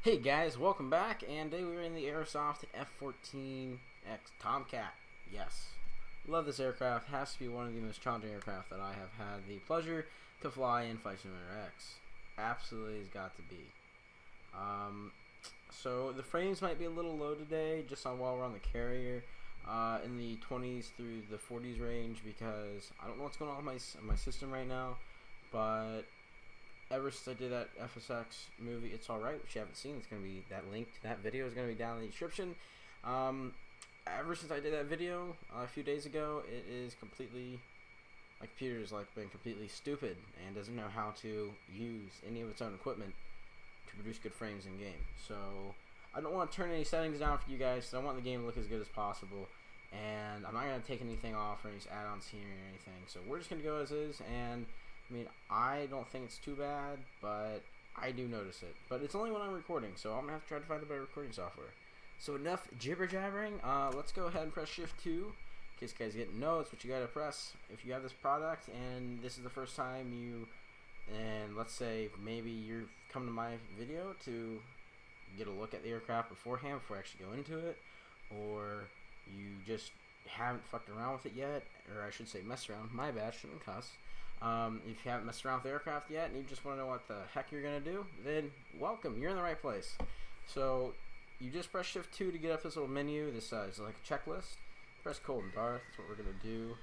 Hey guys, welcome back, and today we're in the Aerosoft F-14 Tomcat. Yes, love this aircraft. Has to be one of the most challenging aircraft that I have had the pleasure to fly in Flight Simulator X. Absolutely has got to be. So the frames might be a little low today, just on while we're on the carrier, in the 20s through the 40s range, because I don't know what's going on with my system right now, but ever since I did that FSX movie, It's Alright, which you haven't seen, it's going to be, that link to that video is going to be down in the description. Ever since I did that video a few days ago, it is completely, my computer's like been completely stupid and doesn't know how to use any of its own equipment to produce good frames in game. So I don't want to turn any settings down for you guys, so I want the game to look as good as possible. And I'm not going to take anything off or any add-ons here or anything. So we're just going to go as is, and I mean, I don't think it's too bad, but I do notice it. But it's only when I'm recording, so I'm going to have to try to find a better recording software. So enough jibber-jabbering. Let's go ahead and press Shift 2. In case you guys didn't know, it's what you got to press if you have this product, and this is the first time you, and let's say maybe you're coming to my video to get a look at the aircraft beforehand before I actually go into it, or you just haven't fucked around with it yet, or I should say mess around. My bad, shouldn't cuss. If you haven't messed around with the aircraft yet and you just want to know what the heck you're going to do, then welcome, you're in the right place. So you just press Shift 2 to get up this little menu. This is like a checklist. Press Cold and Dark, that's what we're going to do.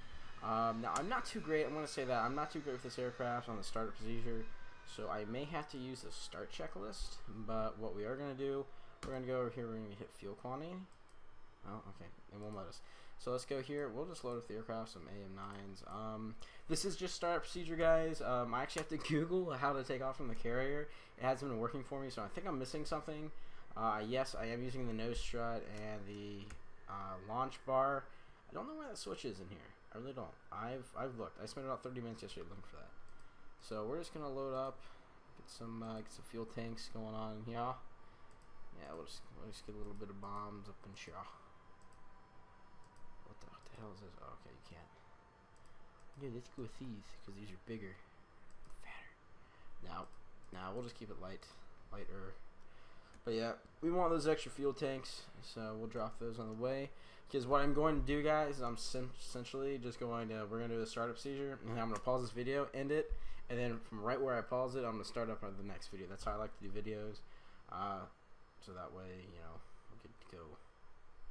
Now I'm not too great, I'm going to say that, I'm not too great with this aircraft on the startup procedure, so I may have to use the start checklist, but what we are going to do, we're going to go over here, we're going to hit fuel quantity. Oh, okay, it won't let us. So let's go here. We'll just load up the aircraft, some AM9s. This is just startup procedure, guys. I actually have to Google how to take off from the carrier. It hasn't been working for me, so I think I'm missing something. Yes, I am using the nose strut and the launch bar. I don't know where that switch is in here. I really don't. I've looked. I spent about 30 minutes yesterday looking for that. So we're just gonna load up, get some fuel tanks going on here. Yeah, we'll just get a little bit of bombs up in here. What the hell is this? Oh, okay, you can't. Yeah, let's go with these, because these are bigger and fatter. Now we'll just keep it lighter. But yeah, we want those extra fuel tanks, so we'll drop those on the way. Because what I'm going to do, guys, is I'm essentially just we're going to do the startup procedure, and I'm going to pause this video, end it, and then from right where I pause it, I'm going to start up on the next video. That's how I like to do videos. So that way, you know, we could go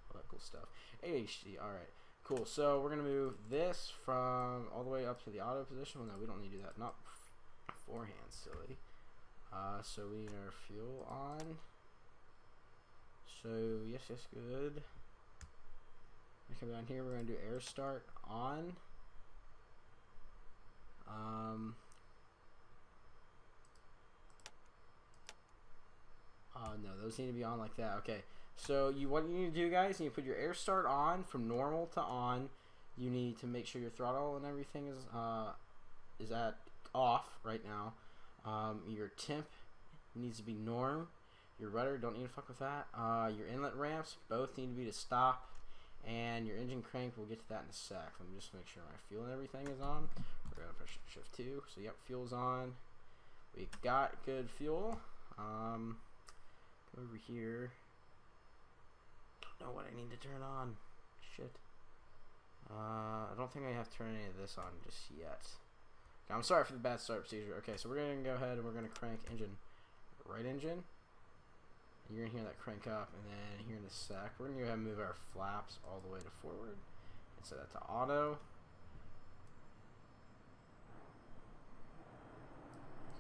all that cool stuff. AHD, alright, cool. So we're going to move this from all the way up to the auto position. Well, no, we don't need to do that. Not beforehand, silly. So we need our fuel on. So, yes, good. Come down here, we're going to do air start on. No, those need to be on like that. Okay, so what you need to do, guys, you put your air start on from normal to on. You need to make sure your throttle and everything is at off right now. Your temp needs to be norm. Your rudder, don't need to fuck with that. Your inlet ramps both need to be to stop, and your engine crank, we'll get to that in a sec. Let me just make sure my fuel and everything is on. We're gonna push Shift 2. So yep, fuel's on. We got good fuel. Over here. Don't know what I need to turn on. Shit. I don't think I have to turn any of this on just yet. Okay, I'm sorry for the bad start procedure. Okay, so we're gonna go ahead and we're gonna crank engine. Right engine. You're gonna hear that crank up, and then here in a sec, we're gonna go ahead and move our flaps all the way to forward and set that to auto.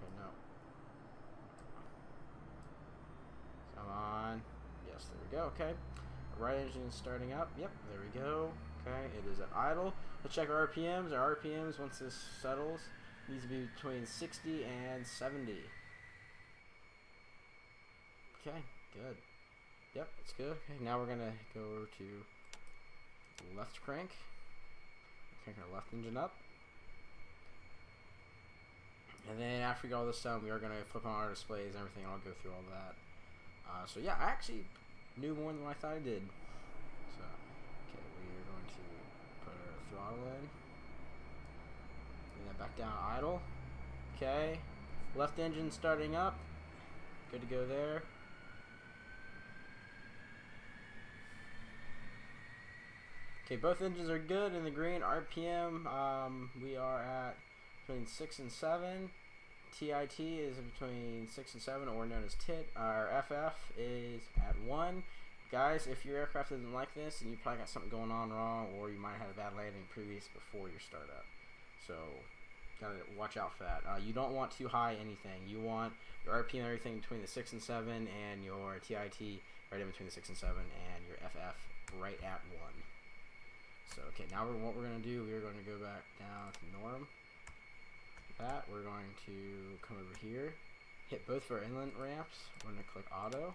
Okay, no. Come on. Yes, there we go. Okay. Right engine is starting up. Yep, there we go. Okay, it is at idle. Let's check our RPMs. Our RPMs, once this settles, needs to be between 60 and 70. Okay, good. Yep, it's good. Okay, now we're gonna go over to left crank. Crank our left engine up. And then after we get all this done, we are gonna flip on our displays and everything, and I'll go through all that. So yeah, I actually knew more than I thought I did. So, okay, we are going to put our throttle in. Bring that back down to idle. Okay, left engine starting up. Good to go there. Okay, both engines are good in the green. RPM, we are at between 6 and 7. TIT is between 6 and 7, or known as TIT. Our FF is at 1. Guys, if your aircraft isn't like this, then you probably got something going on wrong, or you might have had a bad landing before your startup. So, gotta watch out for that. You don't want too high anything. You want your RPM and everything between the 6 and 7, and your TIT right in between the 6 and 7, and your FF right at 1. So, okay, now what we're going to do, we're going to go back down to norm. We're going to come over here, hit both of our inlet ramps. We're going to click auto.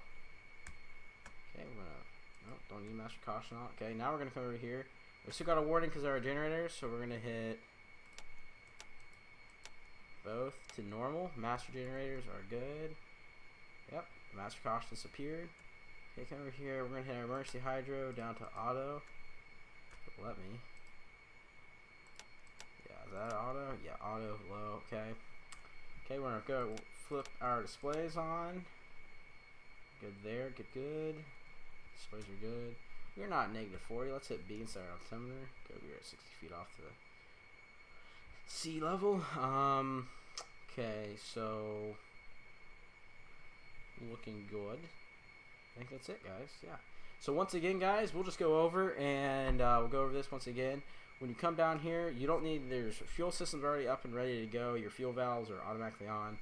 Okay, we're going to, no, don't need master caution on. Okay, now we're going to come over here. We still got a warning because of our generators, so we're going to hit both to normal. Master generators are good. Yep, master caution disappeared. Okay, come over here. We're going to hit our emergency hydro down to auto. Let me. Yeah, is that auto? Yeah, auto, low, okay. Okay, we're going to go flip our displays on. Good there, good. Displays are good. We're not negative 40. Let's hit B instead of altimeter. Go, we're at 60 feet off the sea level. Okay, so looking good. I think that's it, guys. Yeah. So once again, guys, we'll just go over and we'll go over this once again. When you come down here, you don't need, there's fuel systems already up and ready to go. Your fuel valves are automatically on.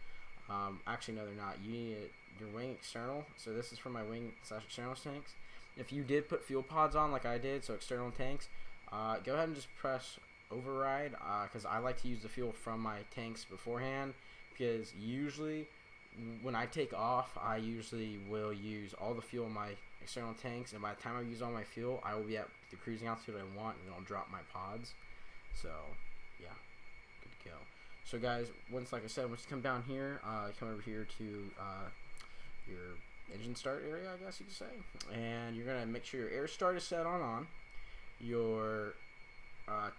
Actually, no, they're not. You need your wing external. So this is for my wing / external tanks. If you did put fuel pods on like I did, so external tanks, go ahead and just press override, because I like to use the fuel from my tanks beforehand, because usually when I take off, I usually will use all the fuel in my external tanks, and by the time I use all my fuel, I will be at the cruising altitude I want, and then I'll drop my pods. So yeah, good to go. So guys, like I said, once you come down here, come over here to your engine start area, I guess you could say, and you're gonna make sure your air start is set on. Your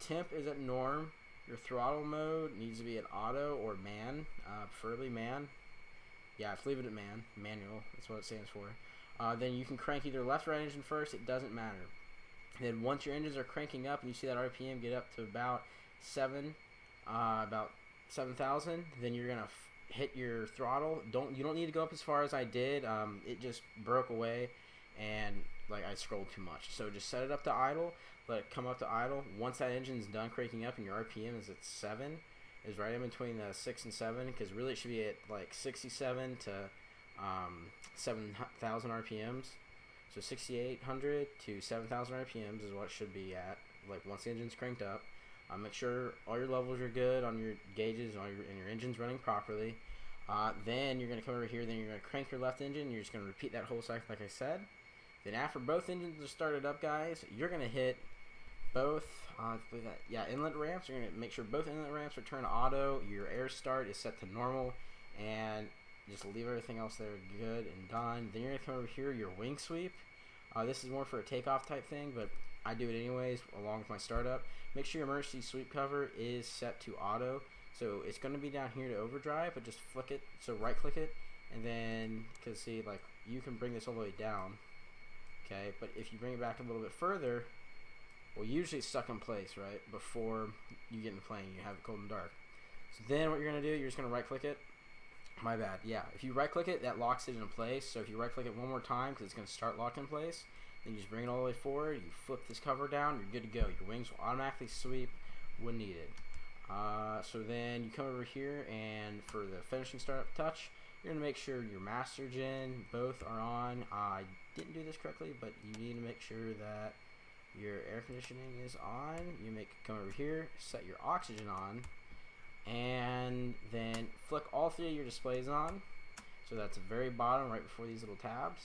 temp is at norm. Your throttle mode needs to be at auto or man, preferably man. Yeah, let's leave it at manual. That's what it stands for. Then you can crank either left or right engine first. It doesn't matter. Then once your engines are cranking up and you see that RPM get up to about 7,000, then you're gonna hit your throttle. You don't need to go up as far as I did. It just broke away, and like I scrolled too much. So just set it up to idle. Let it come up to idle. Once that engine's done cranking up and your RPM is at 7, is right in between the 6 and 7, because really it should be at like 67 to 7,000 RPMs. So 6,800 to 7,000 RPMs is what it should be at, like once the engine's cranked up. Make sure all your levels are good on your gauges, and your engine's running properly. Then you're going to come over here, then you're going to crank your left engine. You're just going to repeat that whole cycle like I said. Then after both engines are started up, guys, you're going to hit both inlet ramps. You're going to make sure both inlet ramps are turned auto. Your air start is set to normal, and just leave everything else there good and done. Then you're going to come over here, your wing sweep. This is more for a takeoff type thing, but I do it anyways along with my startup. Make sure your emergency sweep cover is set to auto. So it's going to be down here to overdrive, but just flick it. So right click it, and then, because see, like you can bring this all the way down. Okay, but if you bring it back a little bit further, well, usually it's stuck in place, right? Before you get in the plane, you have it cold and dark. So then what you're going to do, you're just going to right click it. My bad. Yeah, if you right click it, that locks it in place. So if you right click it one more time, because it's going to start locked in place, then you just bring it all the way forward, you flip this cover down, you're good to go. Your wings will automatically sweep when needed. So then you come over here, and for the finishing startup touch, you're going to make sure your master gen both are on. I didn't do this correctly, but you need to make sure that your air conditioning is on. You come over here, set your oxygen on, and then flick all 3 of your displays on. So that's the very bottom right before these little tabs.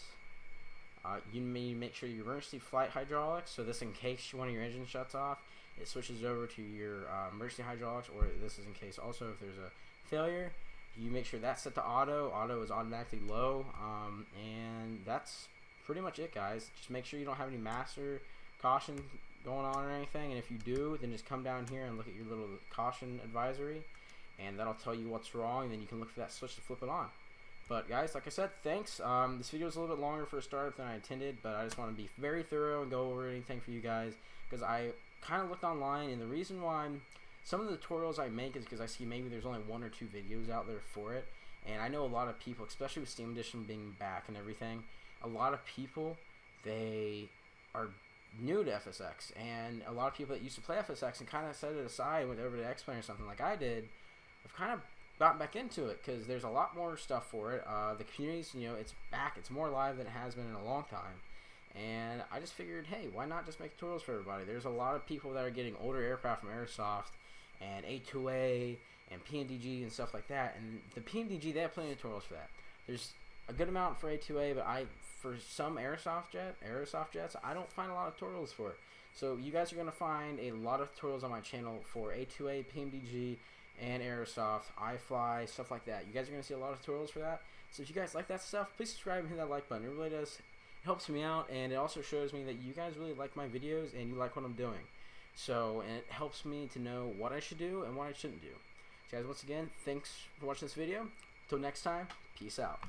You may make sure your emergency flight hydraulics, so this in case one of your engines shuts off, it switches over to your emergency hydraulics, or this is in case also if there's a failure. You make sure that's set to auto. Auto is automatically low, and that's pretty much it, guys. Just make sure you don't have any master caution going on or anything, and if you do, then just come down here and look at your little caution advisory, and that'll tell you what's wrong, and then you can look for that switch to flip it on. But guys, like I said, thanks. This video is a little bit longer for a startup than I intended, but I just want to be very thorough and go over anything for you guys, because I kind of looked online, and the reason why some of the tutorials I make is because I see maybe there's only 1 or 2 videos out there for it. And I know a lot of people, especially with Steam Edition being back and everything, a lot of people, they are new to FSX, and a lot of people that used to play FSX and kind of set it aside, went over to X-Plane or something like I did, have kind of gotten back into it because there's a lot more stuff for it. The community's, it's back, it's more live than it has been in a long time, and I just figured, hey, why not just make tutorials for everybody? There's a lot of people that are getting older aircraft from Aerosoft and A2A and PNDG and stuff like that, and the PNDG, they have plenty of tutorials for that. There's a good amount for A2A, but for some Aerosoft jets, I don't find a lot of tutorials for it. So you guys are going to find a lot of tutorials on my channel for A2A, PMDG, and Aerosoft, iFly, stuff like that. You guys are going to see a lot of tutorials for that. So if you guys like that stuff, please subscribe and hit that like button. It really does, it helps me out, and it also shows me that you guys really like my videos and you like what I'm doing. So, and it helps me to know what I should do and what I shouldn't do. So guys, once again, thanks for watching this video. Until next time, peace out.